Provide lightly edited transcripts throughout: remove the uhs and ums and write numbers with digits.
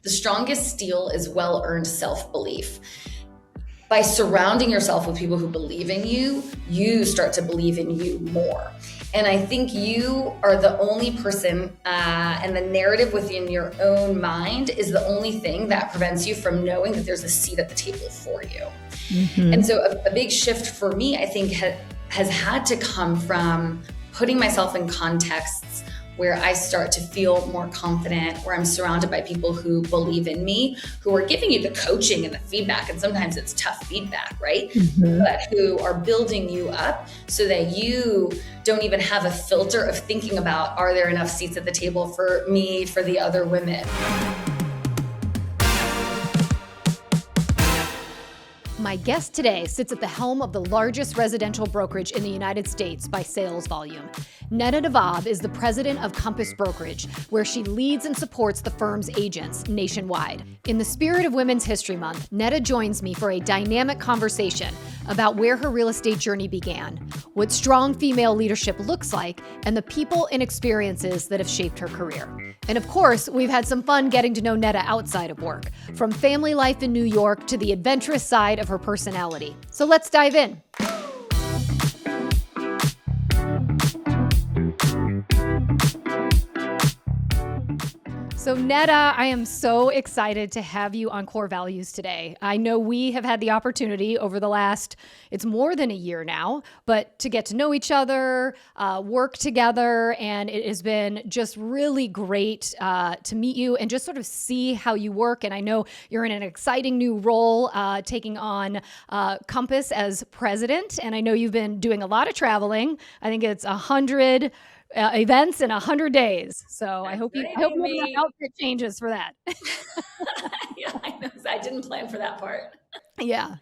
the strongest steel is well-earned self-belief. By surrounding yourself with people who believe in you, you start to believe in you more. And I think you are the only person, and the narrative within your own mind is the only thing that prevents you from knowing that there's a seat at the table for you. Mm-hmm. And so a big shift for me, I think, has had to come from putting myself in contexts where I start to feel more confident, where I'm surrounded by people who believe in me, who are giving you the coaching and the feedback. And sometimes it's tough feedback, right? Mm-hmm. But who are building you up so that you don't even have a filter of thinking about, are there enough seats at the table for me, for the other women? My guest today sits at the helm of the largest residential brokerage in the United States by sales volume. Neda Navab is the president of Compass Brokerage, where she leads and supports the firm's agents nationwide. In the spirit of Women's History Month, Neda joins me for a dynamic conversation about where her real estate journey began, what strong female leadership looks like, and the people and experiences that have shaped her career. And of course, we've had some fun getting to know Neda outside of work, from family life in New York to the adventurous side of her personality. So let's dive in. So Neda, I am so excited to have you on Corr Values today. I know we have had the opportunity over the last, it's more than a year now, but to get to know each other, work together, and it has been just really great to meet you and just sort of see how you work. And I know you're in an exciting new role, taking on Compass as president, and I know you've been doing a lot of traveling. I think it's 100 events in 100 days. So I hope you hope your outfit changes for that. Yeah, I know. I didn't plan for that part. Yeah.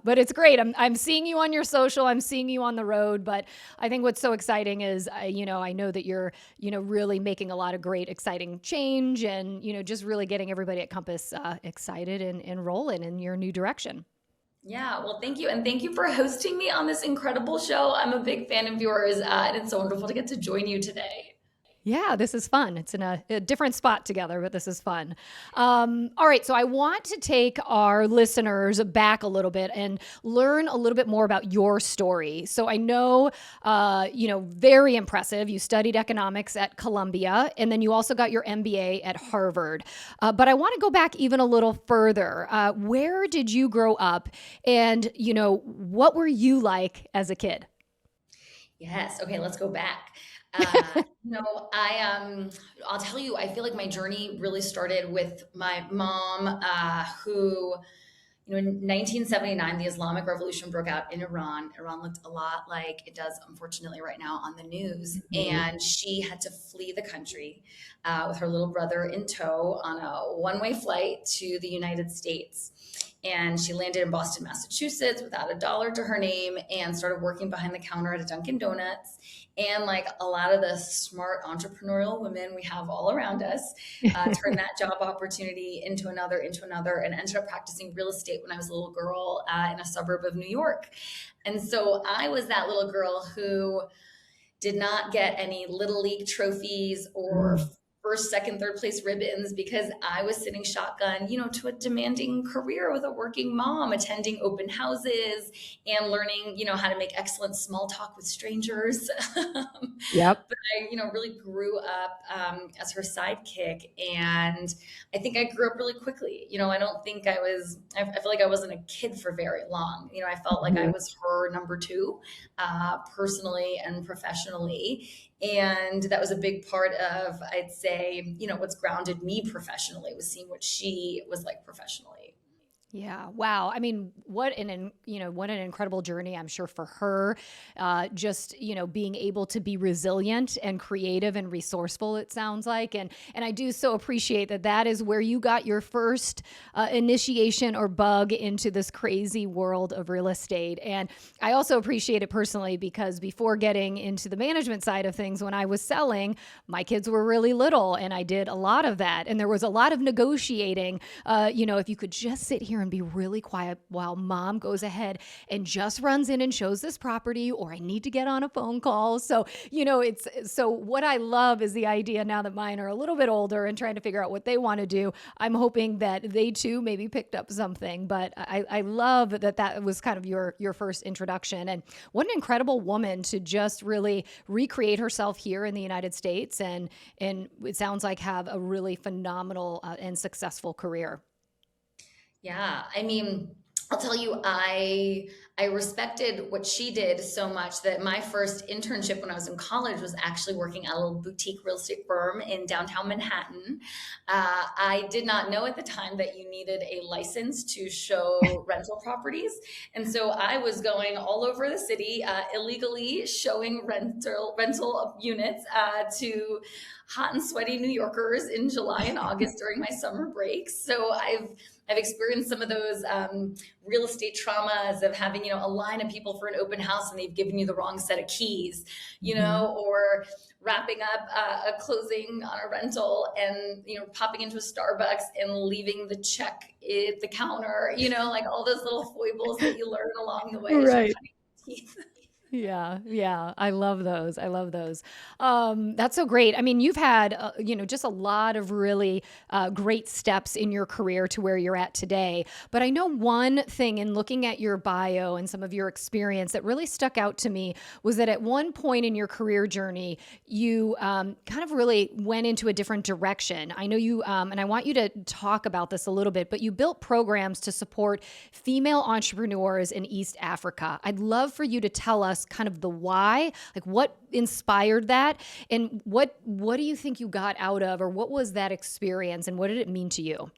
But it's great. I'm seeing you on your social. I'm seeing you on the road. But I think what's so exciting is, I know that you're, really making a lot of great, exciting change and, just really getting everybody at Compass excited and rolling in your new direction. Yeah, well, thank you. And thank you for hosting me on this incredible show. I'm a big fan of yours, and it's so wonderful to get to join you today. Yeah, this is fun. It's in a different spot together, but this is fun. All right, so I want to take our listeners back a little bit and learn a little bit more about your story. So I know, very impressive. You studied economics at Columbia, and then you also got your MBA at Harvard. But I want to go back even a little further. Where did you grow up? And, what were you like as a kid? Yes. Okay, let's go back. I'll tell you, I feel like my journey really started with my mom, who, in 1979, the Islamic Revolution broke out in Iran. Iran looked a lot like it does, unfortunately, right now on the news. Mm-hmm. And she had to flee the country with her little brother in tow on a one-way flight to the United States. And she landed in Boston, Massachusetts without a dollar to her name and started working behind the counter at a Dunkin' Donuts. And like a lot of the smart entrepreneurial women we have all around us, turned that job opportunity into another, and ended up practicing real estate when I was a little girl in a suburb of New York. And so I was that little girl who did not get any Little League trophies or first, second, third place ribbons because I was sitting shotgun, to a demanding career with a working mom, attending open houses and learning, how to make excellent small talk with strangers. Yep. But I, really grew up as her sidekick. And I think I grew up really quickly. I don't think I feel like I wasn't a kid for very long. I felt like I was her number two, personally and professionally. And that was a big part of, I'd say, what's grounded me professionally was seeing what she was like professionally. Yeah. Wow. I mean, what an incredible journey, I'm sure, for her. Just, being able to be resilient and creative and resourceful, it sounds like. And I do so appreciate that is where you got your first initiation or bug into this crazy world of real estate. And I also appreciate it personally because before getting into the management side of things, when I was selling, my kids were really little and I did a lot of that. And there was a lot of negotiating, if you could just sit here here and be really quiet while mom goes ahead and just runs in and shows this property, or I need to get on a phone call. So, so what I love is the idea now that mine are a little bit older and trying to figure out what they want to do. I'm hoping that they too maybe picked up something, but I love that was kind of your first introduction. And what an incredible woman to just really recreate herself here in the United States. And it sounds like have a really phenomenal and successful career. Yeah, I mean, I'll tell you, I respected what she did so much that my first internship when I was in college was actually working at a little boutique real estate firm in downtown Manhattan. I did not know at the time that you needed a license to show rental properties, and so I was going all over the city illegally showing rental units to hot and sweaty New Yorkers in July and August during my summer breaks. So I've experienced some of those real estate traumas of having, a line of people for an open house and they've given you the wrong set of keys, or wrapping up a closing on a rental and, popping into a Starbucks and leaving the check at the counter, like all those little foibles that you learn along the way as you're Right. cutting teeth. Yeah. I love those. That's so great. I mean, you've had, just a lot of really great steps in your career to where you're at today. But I know one thing in looking at your bio and some of your experience that really stuck out to me was that at one point in your career journey, you kind of really went into a different direction. I know you, and I want you to talk about this a little bit, but you built programs to support female entrepreneurs in East Africa. I'd love for you to tell us kind of the why, like what inspired that, and what do you think you got out of, or what was that experience and what did it mean to you?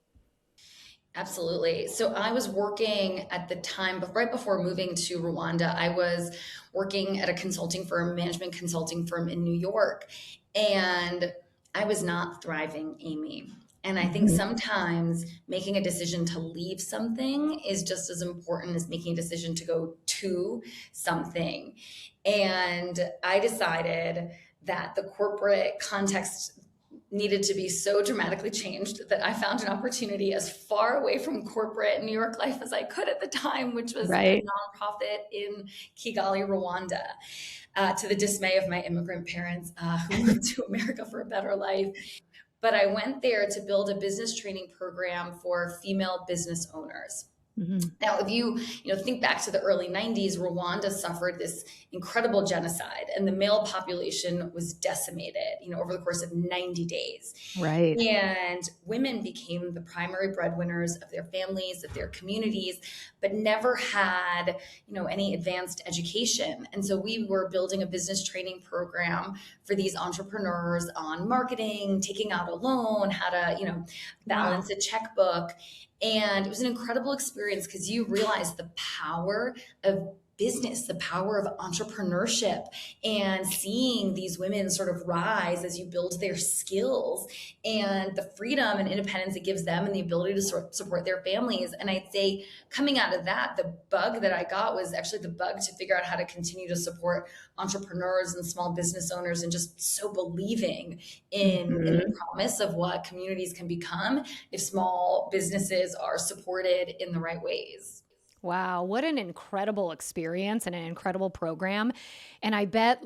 Absolutely. So I was working at the time, but right before moving to Rwanda, I was working at a consulting firm, management consulting firm in New York, and I was not thriving, Amy. And I think sometimes making a decision to leave something is just as important as making a decision to go to something. And I decided that the corporate context needed to be so dramatically changed that I found an opportunity as far away from corporate New York life as I could at the time, which was a Right. nonprofit in Kigali, Rwanda, to the dismay of my immigrant parents who moved to America for a better life. But I went there to build a business training program for female business owners. Mm-hmm. Now, if you think back to the early 90s, Rwanda suffered this incredible genocide and the male population was decimated, over the course of 90 days. Right. And women became the primary breadwinners of their families, of their communities, but never had, any advanced education. And so we were building a business training program for these entrepreneurs on marketing, taking out a loan, how to, balance a checkbook. And it was an incredible experience because you realize the power of business, the power of entrepreneurship, and seeing these women sort of rise as you build their skills and the freedom and independence it gives them and the ability to support their families. And I'd say coming out of that, the bug that I got was actually the bug to figure out how to continue to support entrepreneurs and small business owners and just so believing in the promise of what communities can become if small businesses are supported in the right ways. Wow, what an incredible experience and an incredible program. And I bet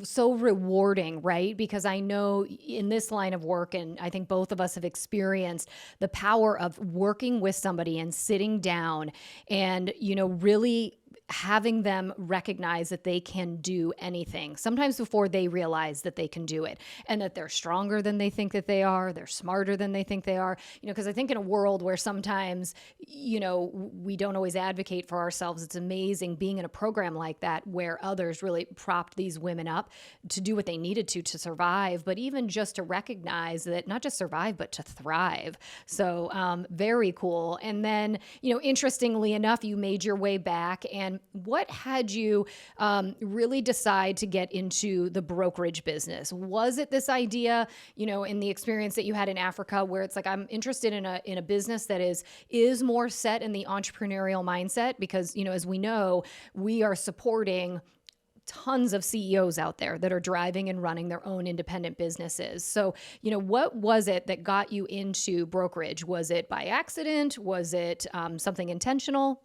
so rewarding, right? Because I know in this line of work, and I think both of us have experienced the power of working with somebody and sitting down and, really having them recognize that they can do anything, sometimes before they realize that they can do it and that they're stronger than they think that they are, they're smarter than they think they are, because I think in a world where sometimes, we don't always advocate for ourselves, it's amazing being in a program like that where others really propped these women up to do what they needed to survive, but even just to recognize that not just survive, but to thrive. So very cool. And then, interestingly enough, you made your way back. And what had you really decide to get into the brokerage business? Was it this idea, in the experience that you had in Africa, where it's like, I'm interested in a business that is more set in the entrepreneurial mindset? Because, as we know, we are supporting tons of CEOs out there that are driving and running their own independent businesses. So, what was it that got you into brokerage? Was it by accident? Was it something intentional?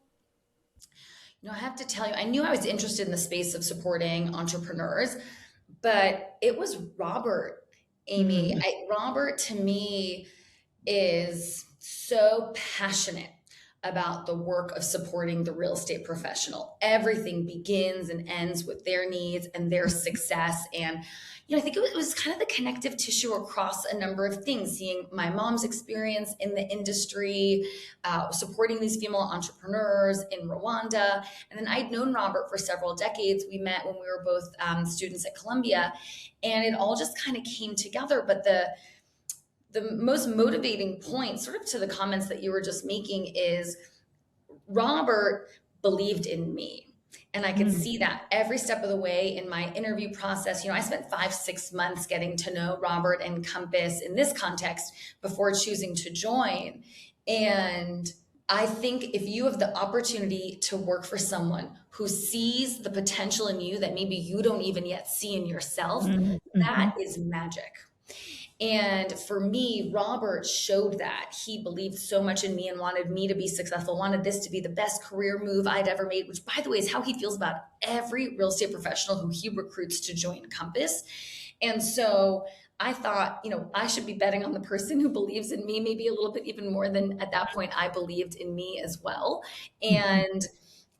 I have to tell you, I knew I was interested in the space of supporting entrepreneurs, but it was Robert, Amy. Mm. Robert to me is so passionate about the work of supporting the real estate professional. Everything begins and ends with their needs and their success. And, I think it was kind of the connective tissue across a number of things, seeing my mom's experience in the industry, supporting these female entrepreneurs in Rwanda. And then I'd known Robert for several decades. We met when we were both students at Columbia, and it all just kind of came together. But the most motivating point, sort of to the comments that you were just making, is Robert believed in me. And I could see that every step of the way in my interview process. I spent 5-6 months getting to know Robert and Compass in this context before choosing to join. And I think if you have the opportunity to work for someone who sees the potential in you that maybe you don't even yet see in yourself, that is magic. And for me, Robert showed that. He believed so much in me and wanted me to be successful, wanted this to be the best career move I'd ever made, which, by the way, is how he feels about every real estate professional who he recruits to join Compass. And so I thought, I should be betting on the person who believes in me, maybe a little bit even more than at that point I believed in me as well. And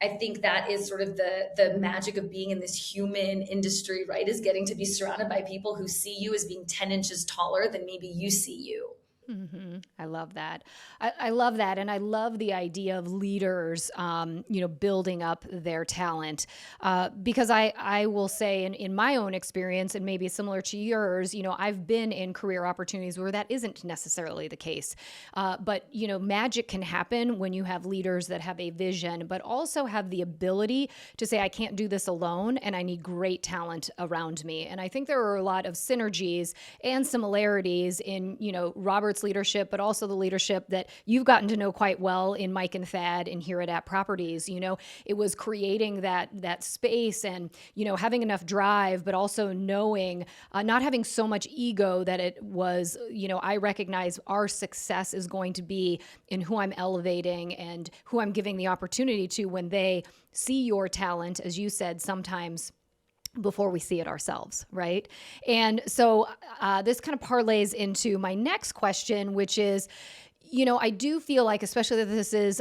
I think that is sort of the magic of being in this human industry, right? Is getting to be surrounded by people who see you as being 10 inches taller than maybe you see you. I love that. I love that. And I love the idea of leaders, building up their talent. Because I will say in my own experience, and maybe similar to yours, I've been in career opportunities where that isn't necessarily the case. But magic can happen when you have leaders that have a vision, but also have the ability to say, I can't do this alone, and I need great talent around me. And I think there are a lot of synergies and similarities in, Robert's leadership, but also the leadership that you've gotten to know quite well in Mike and Thad and here at Properties. It was creating that space and, having enough drive, but also knowing, not having so much ego that it was, I recognize our success is going to be in who I'm elevating and who I'm giving the opportunity to when they see your talent, as you said, sometimes before we see it ourselves, right? And so this kind of parlays into my next question, which is, I do feel like, especially that this is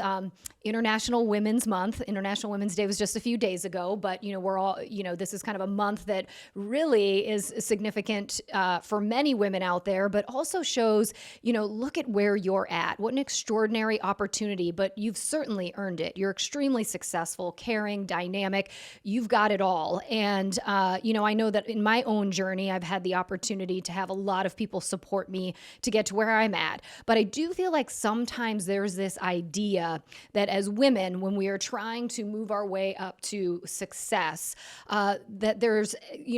International Women's Month. International Women's Day was just a few days ago, but, we're all, this is kind of a month that really is significant for many women out there, but also shows, look at where you're at. What an extraordinary opportunity, but you've certainly earned it. You're extremely successful, caring, dynamic. You've got it all. And, I know that in my own journey, I've had the opportunity to have a lot of people support me to get to where I'm at. But I do feel like sometimes there's this idea that as women, when we are trying to move our way up to success, that there's,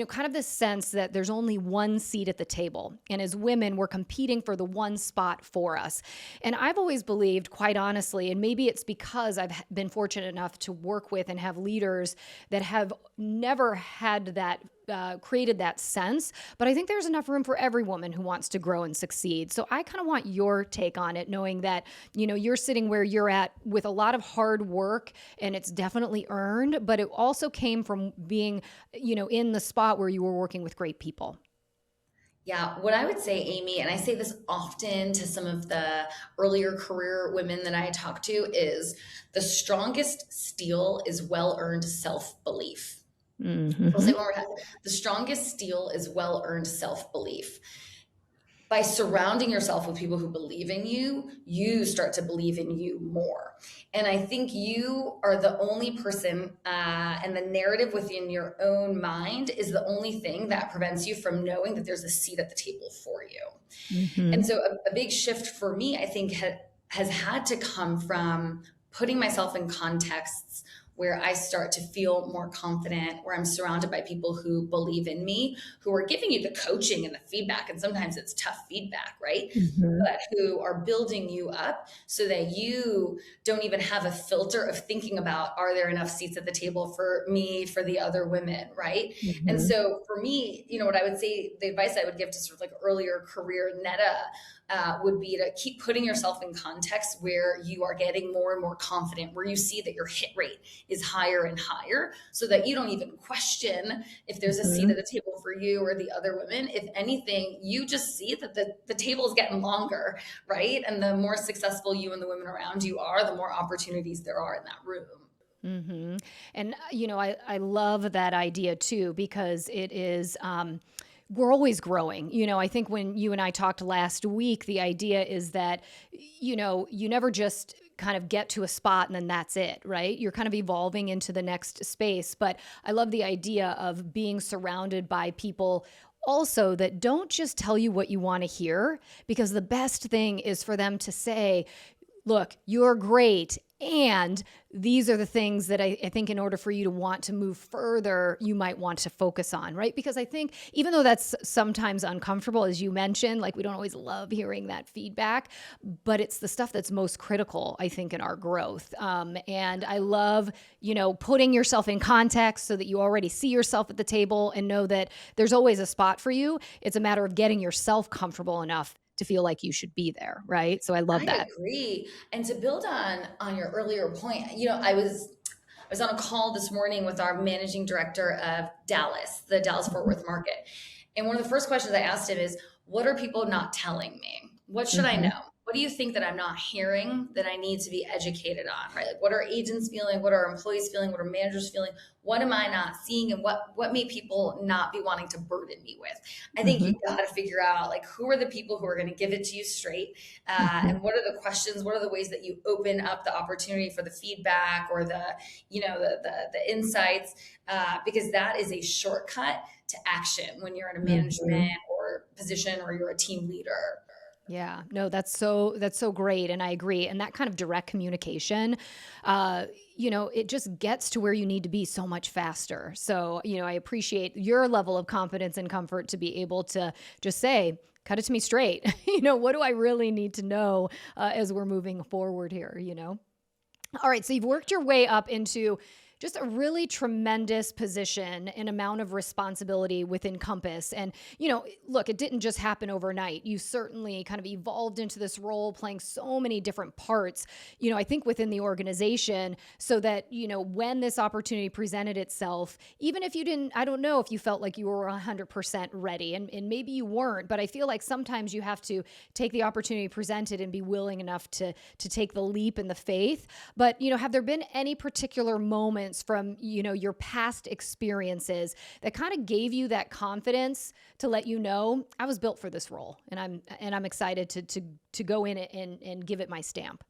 kind of this sense that there's only one seat at the table. And as women, we're competing for the one spot for us. And I've always believed, quite honestly, and maybe it's because I've been fortunate enough to work with and have leaders that have never had that created that sense, but I think there's enough room for every woman who wants to grow and succeed. So I kind of want your take on it, knowing that, you're sitting where you're at with a lot of hard work and it's definitely earned, but it also came from being, in the spot where you were working with great people. Yeah, what I would say, Amy, and I say this often to some of the earlier career women that I talk to, is the strongest steel is well-earned self-belief. I'll say one more time. The strongest steel is well-earned self-belief. By surrounding yourself with people who believe in you, you start to believe in you more. And I think you are the only person, and the narrative within your own mind is the only thing that prevents you from knowing that there's a seat at the table for you. And so a big shift for me, I think, has had to come from putting myself in contexts where I start to feel more confident, where I'm surrounded by people who believe in me, who are giving you the coaching and the feedback. And sometimes it's tough feedback, right? Mhm. But who are building you up so that you don't even have a filter of thinking about, are there enough seats at the table for me, for the other women, right? And Mhm. so for me, what I would say, the advice I would give to sort of like earlier career Neda would be to keep putting yourself in context where you are getting more and more confident, where you see that your hit rate is higher and higher, so that you don't even question if there's a seat Mhm. at the table for you or the other women. If anything, you just see that the table is getting longer, right? And the more successful you and the women around you are, the more opportunities there are in that room. Hmm. And, I love that idea too, because it is, we're always growing. I think when you and I talked last week, the idea is that, you never just kind of get to a spot and then that's it, right? You're kind of evolving into the next space. But I love the idea of being surrounded by people also that don't just tell you what you want to hear, because the best thing is for them to say, look, you're great. And these are the things that I think in order for you to want to move further, you might want to focus on, right? Because I think even though that's sometimes uncomfortable, as you mentioned, like we don't always love hearing that feedback, but it's the stuff that's most critical, I think, in our growth. And I love, putting yourself in context so that you already see yourself at the table and know that there's always a spot for you. It's a matter of getting yourself comfortable enough to feel like you should be there, right? So I love I that. agree. And to build on your earlier point, I was on a call this morning with our managing director of Dallas, the Dallas Fort Worth market. And one of the first questions I asked him is, what are people not telling me? What should I Mhm. know? What do you think that I'm not hearing that I need to be educated on, right? Like what are agents feeling? What are employees feeling? What are managers feeling? What am I not seeing? And what may people not be wanting to burden me with? I think you Mhm. got to figure out like who are the people who are going to give it to you straight, Mhm. and what are the questions? What are the ways that you open up the opportunity for the feedback or the insights? Because that is a shortcut to action when you're in a management Mhm. or position or you're a team leader. Yeah, no, that's so great, and I agree. And that kind of direct communication, uh, it just gets to where you need to be so much faster. So, I appreciate your level of confidence and comfort to be able to just say, "Cut it to me straight." What do I really need to know as we're moving forward here? All right, so you've worked your way up into just a really tremendous position and amount of responsibility within Compass. And, look, it didn't just happen overnight. You certainly kind of evolved into this role, playing so many different parts, I think within the organization, so that, when this opportunity presented itself, even if you didn't, I don't know if you felt like you were 100% ready, and maybe you weren't, but I feel like sometimes you have to take the opportunity presented and be willing enough to take the leap in the faith. But, have there been any particular moments from, your past experiences that kind of gave you that confidence to let you know I was built for this role, and I'm excited to go in it and give it my stamp?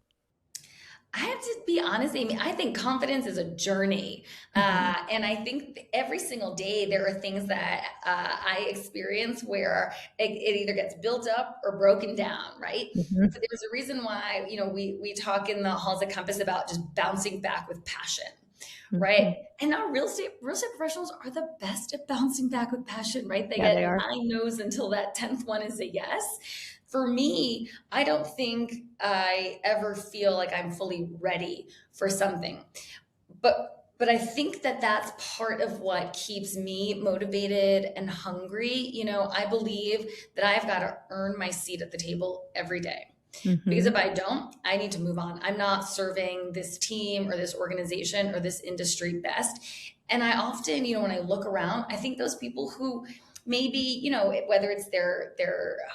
I have to be honest, Amy. I think confidence is a journey. Mhm. And I think every single day there are things that I experience where it either gets built up or broken down, right? Mhm. But there's a reason why, we talk in the halls of Compass about just bouncing back with passion, right? Mhm. And our real estate professionals are the best at bouncing back with passion, right? They Yeah, get they are. 9 no's until that 10th one is a yes. For me, I don't think I ever feel like I'm fully ready for something. But I think that that's part of what keeps me motivated and hungry. I believe that I've got to earn my seat at the table every day. Because Mhm. if I don't, I need to move on. I'm not serving this team or this organization or this industry best. And I often, when I look around, I think those people who maybe, whether it's they're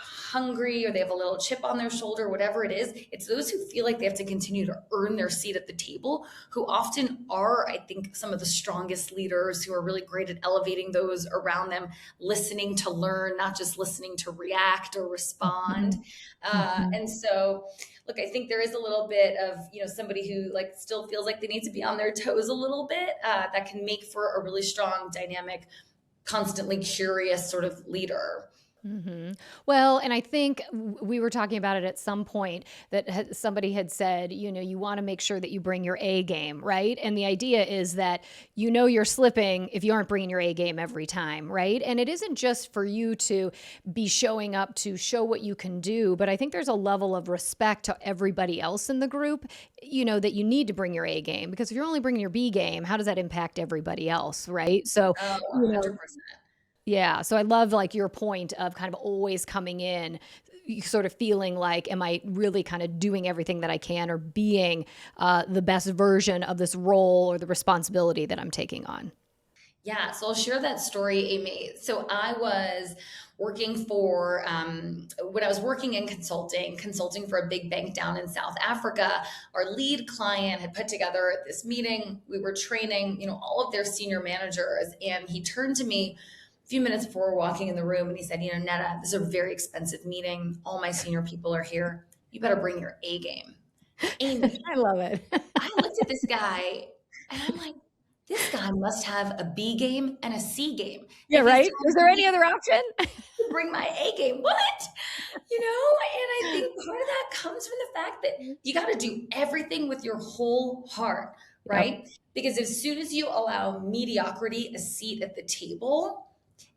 hungry or they have a little chip on their shoulder, whatever it is, it's those who feel like they have to continue to earn their seat at the table, who often are, I think, some of the strongest leaders, who are really great at elevating those around them, listening to learn, not just listening to react or respond. Mhm. Mhm. And so, look, I think there is a little bit of, somebody who like still feels like they need to be on their toes a little bit. That can make for a really strong, dynamic, constantly curious sort of leader. hmm Well, and I think we were talking about it at some point that somebody had said, you want to make sure that you bring your A game, right? And the idea is that you're slipping if you aren't bringing your A game every time, right? And it isn't just for you to be showing up to show what you can do, but I think there's a level of respect to everybody else in the group, that you need to bring your A game because if you're only bringing your B game, how does that impact everybody else, right? So, Oh, you know, 100%. yeah. So I love like your point of kind of always coming in, sort of feeling like, am I really kind of doing everything that I can or being the best version of this role or the responsibility that I'm taking on? Yeah, so I'll share that story, Amy. So I was working for, when I was working in consulting for a big bank down in South Africa. Our lead client had put together this meeting. We were training, all of their senior managers, and he turned to me a few minutes before we're walking in the room, and he said, Neda, this is a very expensive meeting. All my senior people are here. You better bring your A game. Amy, I love it. I looked at this guy and I'm like, this guy must have a B game and a C game. Yeah, If he's right? Is telling there any me other option? to bring my A game, what? And I think part of that comes from the fact that you got to do everything with your whole heart, Yep. right? Because as soon as you allow mediocrity a seat at the table,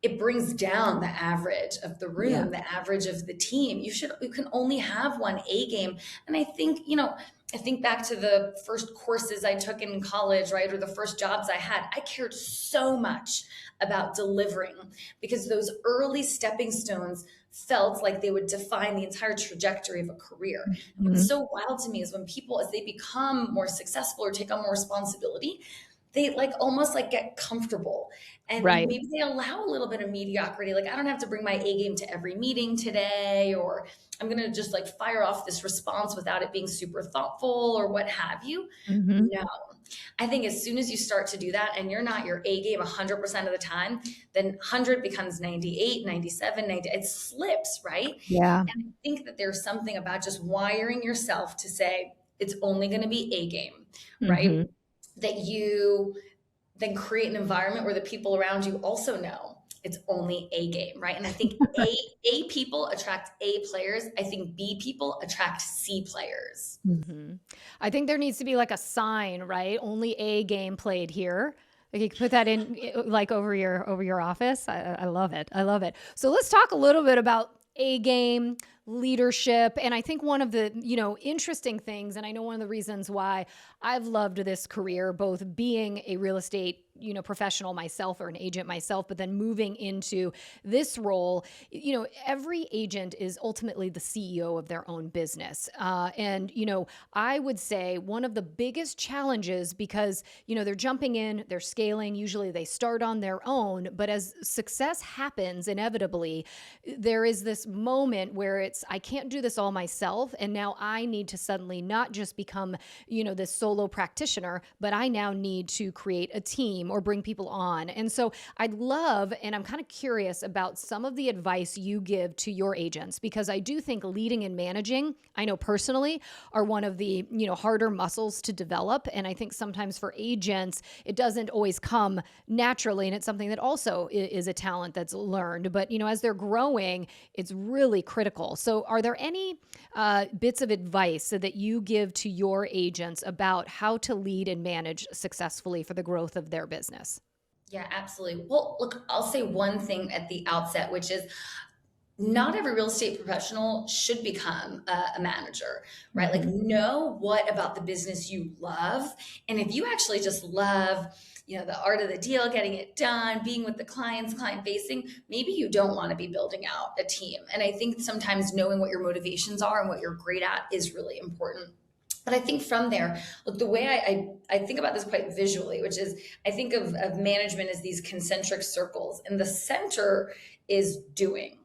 it brings down the average of the Yeah. room, the average of the team. You can only have one A game. And I think back to the first courses I took in college, right? Or the first jobs I had. I cared so much about delivering because those early stepping stones felt like they would define the entire trajectory of a career. And what's Mhm. so wild to me is when people, as they become more successful or take on more responsibility, they like almost like get comfortable and Right. maybe they allow a little bit of mediocrity. Like, I don't have to bring my A game to every meeting today, or I'm going to just like fire off this response without it being super thoughtful or what have you. Mhm. No, I think as soon as you start to do that and you're not your A game 100% of the time, then 100 becomes 98, 97, 90. It slips, right? Yeah. And I think that there's something about just wiring yourself to say, it's only going to be A game, right? Mhm. That you then create an environment where the people around you also know it's only A game, right? And I think A people attract A players. I think B people attract C players. Mhm. I think there needs to be like a sign, right? Only A game played here. Like you could put that in like over your office. I love it. I love it. So let's talk a little bit about A game leadership. And I think one of the, interesting things, and I know one of the reasons why I've loved this career, both being a real estate, professional myself or an agent myself, but then moving into this role, every agent is ultimately the CEO of their own business. And, I would say one of the biggest challenges because, they're jumping in, they're scaling, usually they start on their own, but as success happens inevitably, there is this moment where I can't do this all myself. And now I need to suddenly not just become, this solo practitioner, but I now need to create a team or bring people on. And so I'd love, and I'm kind of curious about some of the advice you give to your agents, because I do think leading and managing, I know personally, are one of the, harder muscles to develop. And I think sometimes for agents, it doesn't always come naturally. And it's something that also is a talent that's learned. But, as they're growing, it's really critical. So are there any bits of advice that you give to your agents about how to lead and manage successfully for the growth of their business? Yeah, absolutely. Well, look, I'll say one thing at the outset, which is not every real estate professional should become a manager, right? Like, Mhm. know what about the business you love. And if you actually just love, the art of the deal, getting it done, being with the clients, client facing, maybe you don't want to be building out a team. And I think sometimes knowing what your motivations are and what you're great at is really important. But I think from there, look, the way I think about this quite visually, which is I think of management as these concentric circles, and the center is doing.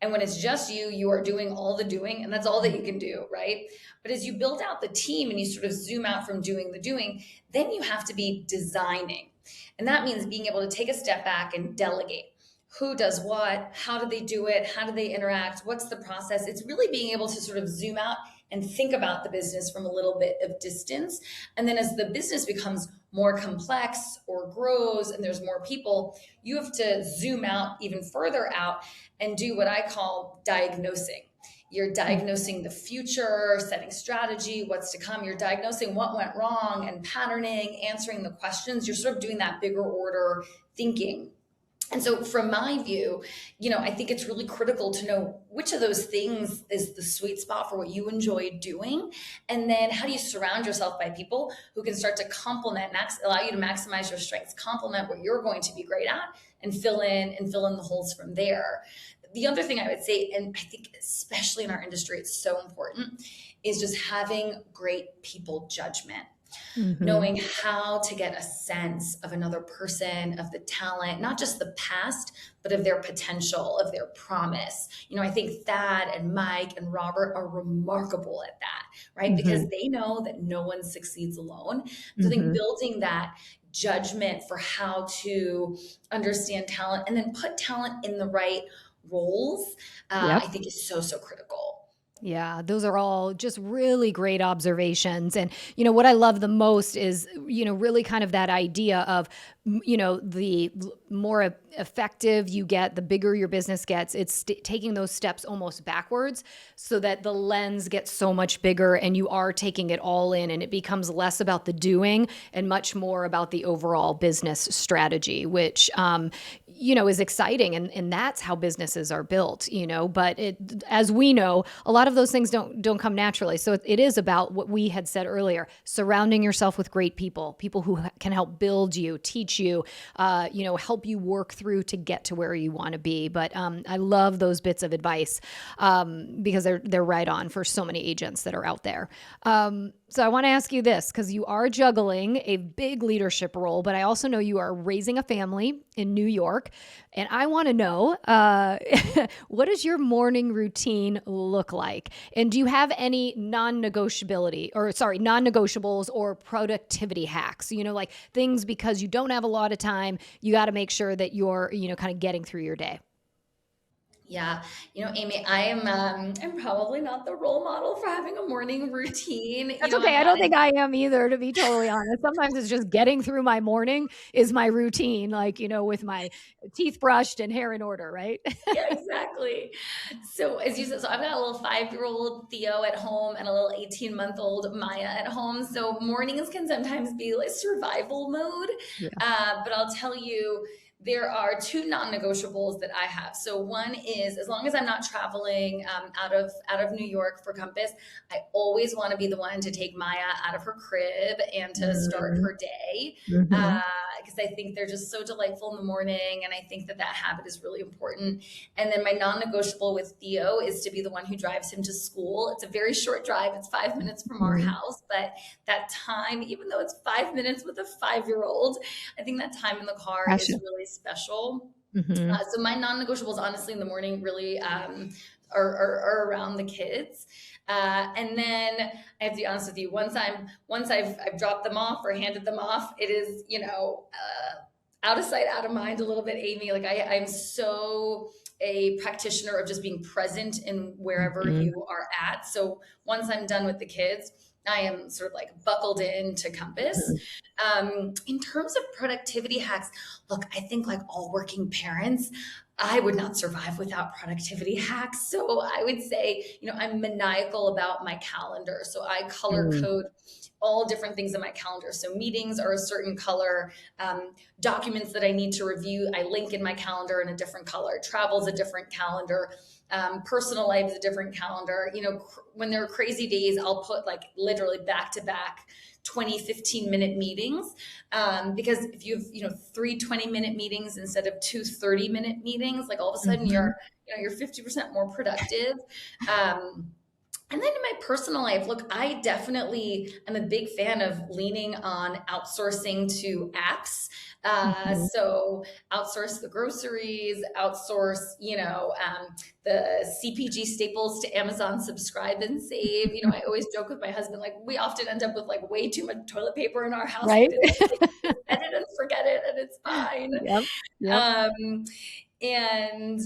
And when it's just you, you are doing all the doing, and that's all that you can do, right? But as you build out the team and you sort of zoom out from doing the doing, then you have to be designing. And that means being able to take a step back and delegate. Who does what? How do they do it? How do they interact? What's the process? It's really being able to sort of zoom out and think about the business from a little bit of distance. And then as the business becomes more complex or grows and there's more people, you have to zoom out even further out and do what I call diagnosing. You're diagnosing the future, setting strategy, what's to come. You're diagnosing what went wrong and patterning, answering the questions. You're sort of doing that bigger order thinking. And so from my view, I think it's really critical to know which of those things is the sweet spot for what you enjoy doing. And then how do you surround yourself by people who can start to complement, allow you to maximize your strengths, complement what you're going to be great at, and fill in the holes from there. The other thing I would say, and I think especially in our industry, it's so important, is just having great people judgment. Knowing how to get a sense of another person, of the talent, not just the past, but of their potential, of their promise. I think Thad and Mike and Robert are remarkable at that, right? Because they know that no one succeeds alone. So I think building that judgment for how to understand talent and then put talent in the right roles, I think is so, so critical. Yeah, those are all just really great observations. And, what I love the most is, really kind of that idea of, the more effective you get, the bigger your business gets. It's taking those steps almost backwards so that the lens gets so much bigger and you are taking it all in, and it becomes less about the doing and much more about the overall business strategy, which, is exciting. And that's how businesses are built, but as we know, a lot of those things don't come naturally. So it is about what we had said earlier, surrounding yourself with great people who can help build you, teach you, help you work through to get to where you want to be. But I love those bits of advice because they're right on for so many agents that are out there. So I want to ask you this, because you are juggling a big leadership role, but I also know you are raising a family in New York. And I want to know, what does your morning routine look like? And do you have any non-negotiables or productivity hacks? Like things because you don't have a lot of time, you got to make sure that you're, kind of getting through your day. Yeah. Amy, I'm probably not the role model for having a morning routine. That's okay. I don't think I am either, to be totally honest. Sometimes it's just getting through my morning is my routine, like, with my teeth brushed and hair in order, right? Yeah, exactly. So as you said, I've got a little 5-year-old Theo at home and a little 18-month-old Maya at home. So mornings can sometimes be like survival mode. Yeah. But I'll tell you, there are 2 non-negotiables that I have. So one is, as long as I'm not traveling out of New York for Compass, I always want to be the one to take Maya out of her crib and to start her day, because I think they're just so delightful in the morning, and I think that habit is really important. And then my non-negotiable with Theo is to be the one who drives him to school. It's a very short drive. It's 5 minutes from our house, but that time, even though it's 5 minutes with a 5-year-old, I think that time in the car is really special. So my non-negotiables, honestly, in the morning really are around the kids. And then I have to be honest with you, once I've dropped them off or handed them off, it is, out of sight, out of mind a little bit, Amy. Like I'm so a practitioner of just being present in wherever you are at. So once I'm done with the kids, I am sort of like buckled into Compass. In terms of productivity hacks, look, I think like all working parents, I would not survive without productivity hacks. So I would say, I'm maniacal about my calendar. So I color code all different things in my calendar. So meetings are a certain color, documents that I need to review, I link in my calendar in a different color, travel's a different calendar. Personal life is a different calendar. When there are crazy days, I'll put like literally back to back 20, 15-minute meetings. Because if you have, 3 20-minute meetings instead of 2 30-minute meetings, like all of a sudden you're 50% more productive. And then in my personal life, look, I definitely am a big fan of leaning on outsourcing to apps. So outsource the groceries, outsource, the CPG staples to Amazon Subscribe and Save. I always joke with my husband, like we often end up with like way too much toilet paper in our house. Right. Like, set it and forget it and it's fine. Yep. And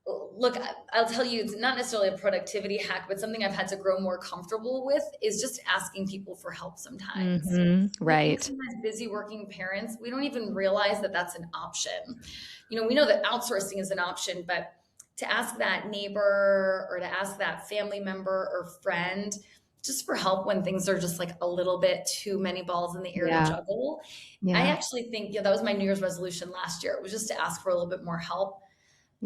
Look, I'll tell you, it's not necessarily a productivity hack, but something I've had to grow more comfortable with is just asking people for help sometimes. I think Right. sometimes busy working parents, we don't even realize that that's an option. We know that outsourcing is an option, but to ask that neighbor or to ask that family member or friend just for help when things are just like a little bit too many balls in the air to Yeah. juggle. I Yeah. actually think, that was my New Year's resolution last year. It was just to ask for a little bit more help.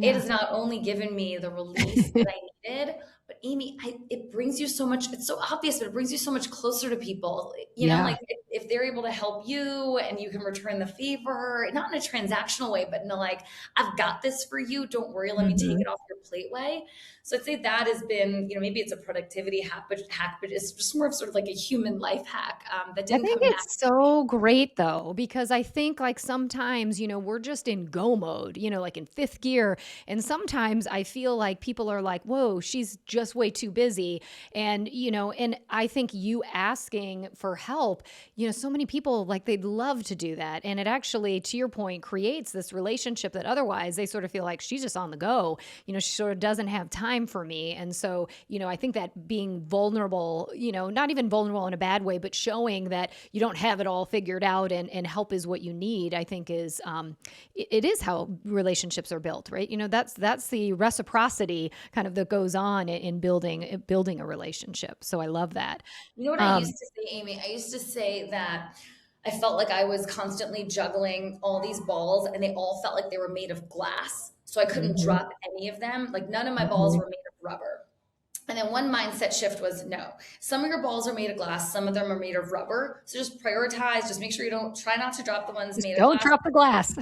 It Yeah. has not only given me the release that I needed, but Amy, it brings you so much. It's so obvious, but it brings you so much closer to people. Yeah. Like if they're able to help you and you can return the favor, not in a transactional way, but in a like, I've got this for you. Don't worry, let me take hmm it off your plate way. So I'd say that has been, maybe it's a productivity hack, but it's just more of sort of like a human life hack that I didn't think come it's naturally. so great though, because I think like sometimes, we're just in go mode, like in fifth gear. And sometimes I feel like people are like, whoa, she's just way too busy. And I think you asking for help, so many people like they'd love to do that. And it actually, to your point, creates this relationship that otherwise they sort of feel like she's just on the go. She sort of doesn't have time for me. And so, I think that being vulnerable, not even vulnerable in a bad way, but showing that you don't have it all figured out and help is what you need, I think it is how relationships are built, right? That's the reciprocity kind of that goes on in building a relationship. So I love that. You know what I Um, used to say, Amy? I used to say that I felt like I was constantly juggling all these balls and they all felt like they were made of glass. So I couldn't mhm, drop any of them. Like none of my balls mhm. were made of rubber. And then one mindset shift was no, some of your balls are made of glass, some of them are made of rubber. So just prioritize, just make sure you don't try not to drop the ones Just made of don't glass. drop the glass.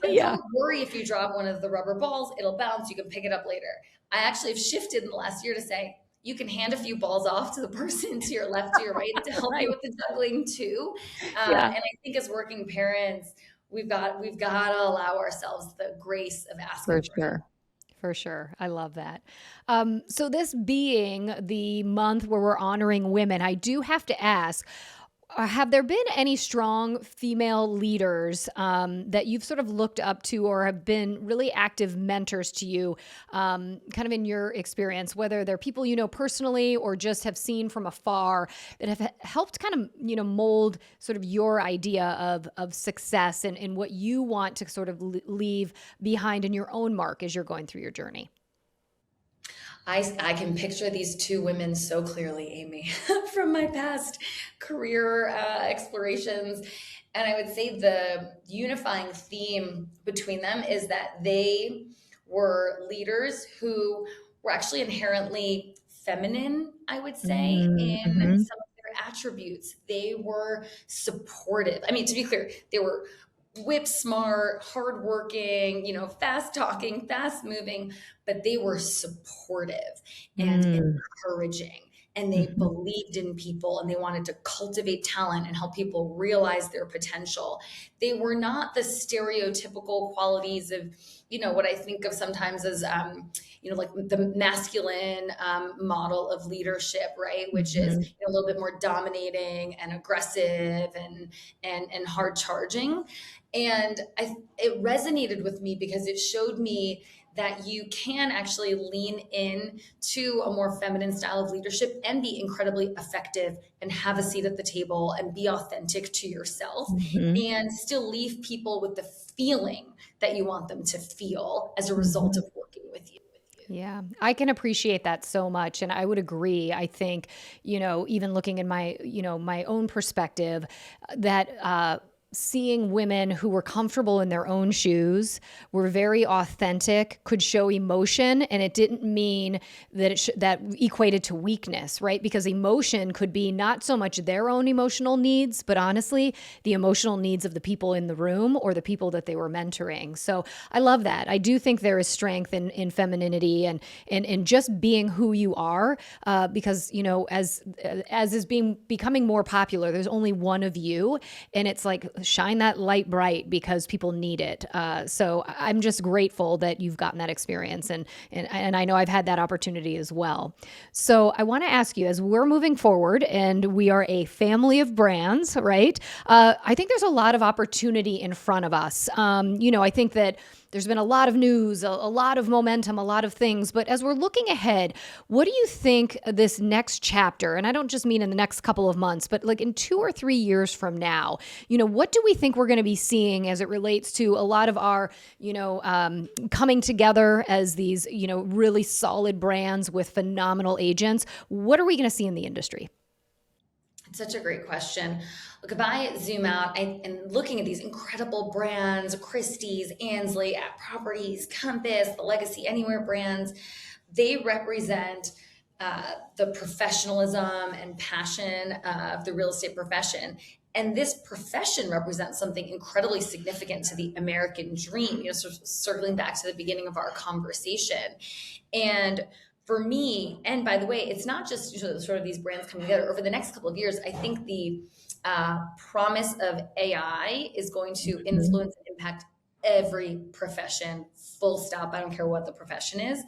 But Yeah. don't worry if you drop one of the rubber balls, it'll bounce. You can pick it up later. I actually have shifted in the last year to say, you can hand a few balls off to the person to your left, to your right to help you Right. with the juggling too. Yeah. And I think as working parents, we've got to allow ourselves the grace of For asking for help. sure. For sure. I love that. So, this being the month where we're honoring women, I do have to ask, have there been any strong female leaders that you've sort of looked up to or have been really active mentors to you, kind of in your experience, whether they're people you know personally or just have seen from afar that have helped kind of, mold sort of your idea of success and what you want to sort of leave behind in your own mark as you're going through your journey? I can picture these two women so clearly, Amy, from my past career explorations. And I would say the unifying theme between them is that they were leaders who were actually inherently feminine, I would say, in Mm-hmm. some of their attributes. They were supportive. I mean, to be clear, they were whip smart, hardworking, fast talking, fast moving, but they were supportive and Mm-hmm. encouraging. And they believed in people and they wanted to cultivate talent and help people realize their potential. They were not the stereotypical qualities of, what I think of sometimes as, like the masculine model of leadership, right? Which is Mm-hmm. a little bit more dominating and aggressive and hard charging. And it resonated with me because it showed me that you can actually lean in to a more feminine style of leadership and be incredibly effective and have a seat at the table and be authentic to yourself Mm-hmm. and still leave people with the feeling that you want them to feel as a result Mm-hmm. of working with you. Yeah, I can appreciate that so much. And I would agree. I think, even looking in my own perspective, that seeing women who were comfortable in their own shoes, were very authentic, could show emotion, and it didn't mean that that equated to weakness, right? Because emotion could be not so much their own emotional needs, but honestly, the emotional needs of the people in the room or the people that they were mentoring. So I love that. I do think there is strength in femininity and just being who you are, because as is becoming more popular, there's only one of you, and it's like shine that light bright because people need it. So I'm just grateful that you've gotten that experience, and I know I've had that opportunity as well. So I want to ask you, as we're moving forward, and we are a family of brands, right? I think there's a lot of opportunity in front of us. I think that there's been a lot of news, a lot of momentum, a lot of things. But as we're looking ahead, what do you think this next chapter, and I don't just mean in the next couple of months, but like in 2 or 3 years from now, what do we think we're going to be seeing as it relates to a lot of our, coming together as these, really solid brands with phenomenal agents? What are we going to see in the industry? It's such a great question. Look, if I zoom out and looking at these incredible brands, Christie's, Ansley, At Properties, Compass, the Legacy Anywhere brands, they represent the professionalism and passion of the real estate profession. And this profession represents something incredibly significant to the American dream, sort of circling back to the beginning of our conversation. And for me, and by the way, it's not just sort of these brands coming together. Over the next couple of years, I think the promise of AI is going to influence and impact every profession, full stop. I don't care what the profession is.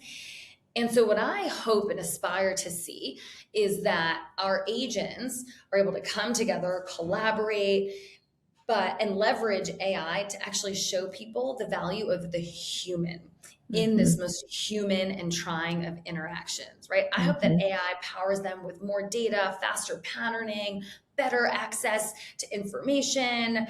And so what I hope and aspire to see is that our agents are able to come together, collaborate, and leverage AI to actually show people the value of the human in this most human and trying of interactions, right? I hope that AI powers them with more data, faster patterning, better access to information.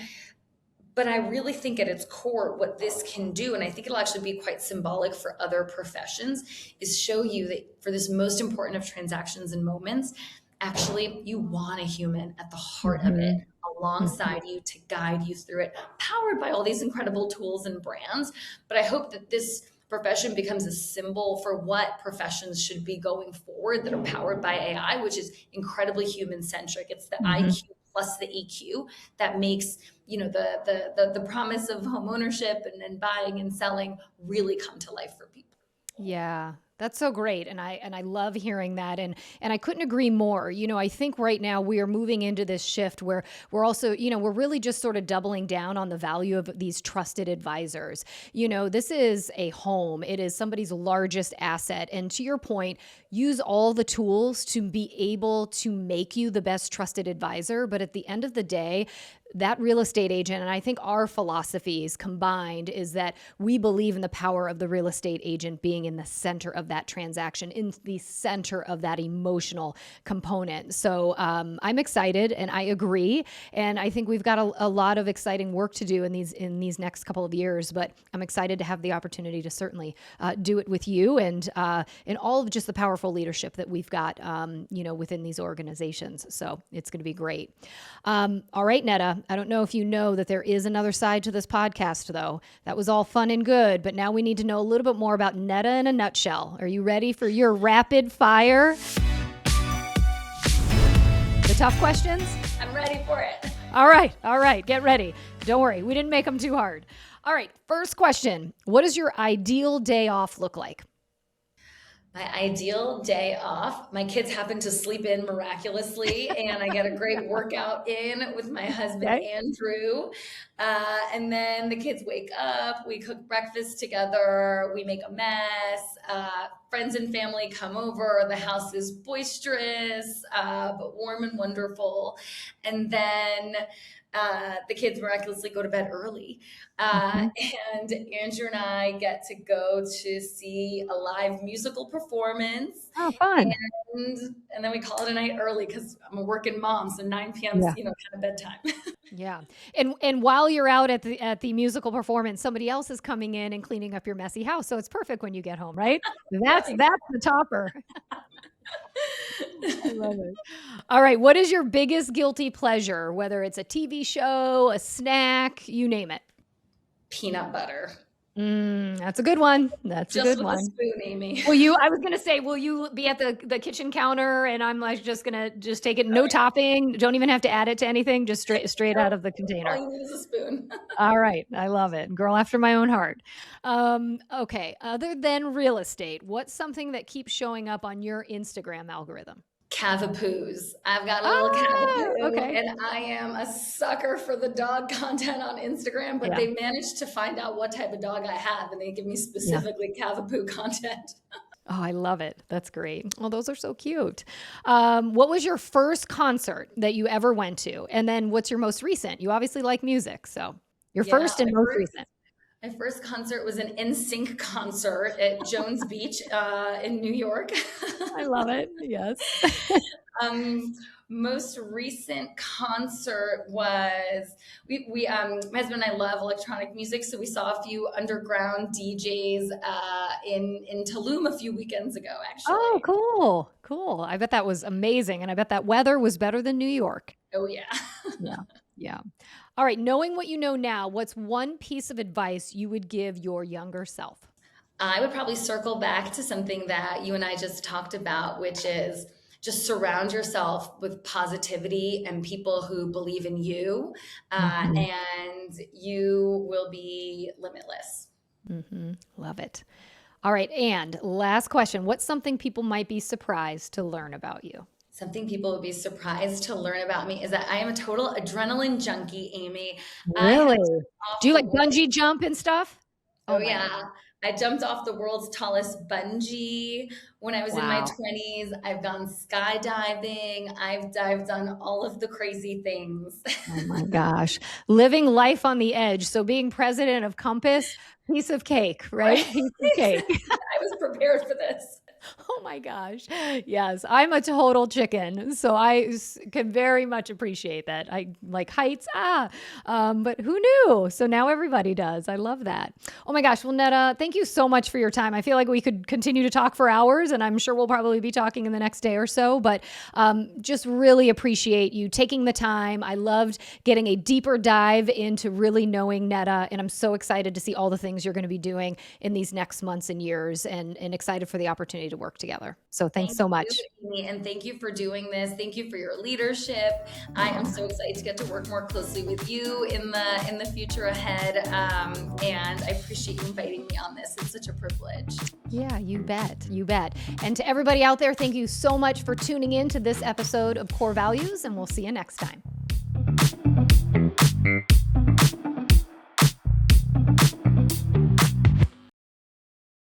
But I really think at its core, what this can do, and I think it'll actually be quite symbolic for other professions, is show you that for this most important of transactions and moments, actually, you want a human at the heart of it, alongside you to guide you through it, powered by all these incredible tools and brands. But I hope that this profession becomes a symbol for what professions should be going forward that are powered by AI, which is incredibly human-centric. It's the IQ plus the EQ that makes the promise of home ownership and buying and selling really come to life for people. Yeah. That's so great. And I love hearing that. And I couldn't agree more. I think right now we are moving into this shift where we're also, we're really just sort of doubling down on the value of these trusted advisors. This is a home. It is somebody's largest asset. And to your point, use all the tools to be able to make you the best trusted advisor. But at the end of the day, that real estate agent, and I think our philosophies combined is that we believe in the power of the real estate agent being in the center of that transaction, in the center of that emotional component. So I'm excited and I agree. And I think we've got a lot of exciting work to do in these next couple of years, but I'm excited to have the opportunity to certainly do it with you and in all of just the powerful leadership that we've got, within these organizations. So it's going to be great. All right, Neda. I don't know if you know that there is another side to this podcast, though. That was all fun and good, but now we need to know a little bit more about Neda in a nutshell. Are you ready for your rapid fire? The tough questions? I'm ready for it. All right. Get ready. Don't worry. We didn't make them too hard. All right. First question. What does your ideal day off look like? My ideal day off, my kids happen to sleep in miraculously, and I get a great workout in with my husband, Andrew. And then the kids wake up, we cook breakfast together, we make a mess, friends and family come over, the house is boisterous, but warm and wonderful. And then the kids miraculously go to bed early. And Andrew and I get to go to see a live musical performance. Oh, fun. And then we call it a night early because I'm a working mom. So 9 p.m. is, kind of bedtime. Yeah. And while you're out at the musical performance, somebody else is coming in and cleaning up your messy house. So it's perfect when you get home, right? That's the topper. I love it. All right. What is your biggest guilty pleasure? Whether it's a TV show, a snack, you name it. Peanut butter. That's a good one. That's a good one. Just with a spoon, Amy. I was going to say, will you be at the kitchen counter and I'm like just going to take it, no topping, don't even have to add it to anything, just straight out of the container. All you need is a spoon. All right. I love it. Girl after my own heart. Okay. Other than real estate, what's something that keeps showing up on your Instagram algorithm? Cavapoos. I've got a little Cavapoo, okay. And I am a sucker for the dog content on Instagram, but they managed to find out what type of dog I have, and they give me specifically Cavapoo content. Oh, I love it. That's great. Well, those are so cute. What was your first concert that you ever went to? And then what's your most recent? You obviously like music, so your first and most recent. My first concert was an NSYNC concert at Jones Beach in New York. I love it. Yes. Um, Most recent concert was my husband and I love electronic music, so we saw a few underground DJs in Tulum a few weekends ago, Oh, actually. cool. Cool. I bet that was amazing. And I bet that weather was better than New York. Oh yeah. Yeah. Yeah. All right. Knowing what you know now, what's one piece of advice you would give your younger self? I would probably circle back to something that you and I just talked about, which is just surround yourself with positivity and people who believe in you, Mhm. and you will be limitless. Love it. All right. And last question. What's something people might be surprised to learn about you? Something people would be surprised to learn about me is that I am a total adrenaline junkie, Amy. I have Really? Do off you the like world. bungee jump and stuff? Oh Oh my God. yeah. I jumped off the world's tallest bungee when I was in my Wow. 20s. I've gone skydiving. I've done all of the crazy things. Oh my gosh. Living life on the edge. So being president of Compass, piece of cake, Right? right? Piece of cake. I was prepared for this. Oh my gosh. Yes, I'm a total chicken. So can very much appreciate that. I like heights. But who knew? So now everybody does. I love that. Oh my gosh. Well, Neda, thank you so much for your time. I feel like we could continue to talk for hours, and I'm sure we'll probably be talking in the next day or so. But just really appreciate you taking the time. I loved getting a deeper dive into really knowing Neda, and I'm so excited to see all the things you're going to be doing in these next months and years, and excited for the opportunity to work together. So thanks Thank so you, much. Amy, and thank you for doing this. Thank you for your leadership. I am so excited to get to work more closely with you in the future ahead. And I appreciate you inviting me on this. It's such a privilege. Yeah, you bet. You bet. And to everybody out there, thank you so much for tuning in to this episode of Corr Values, and we'll see you next time.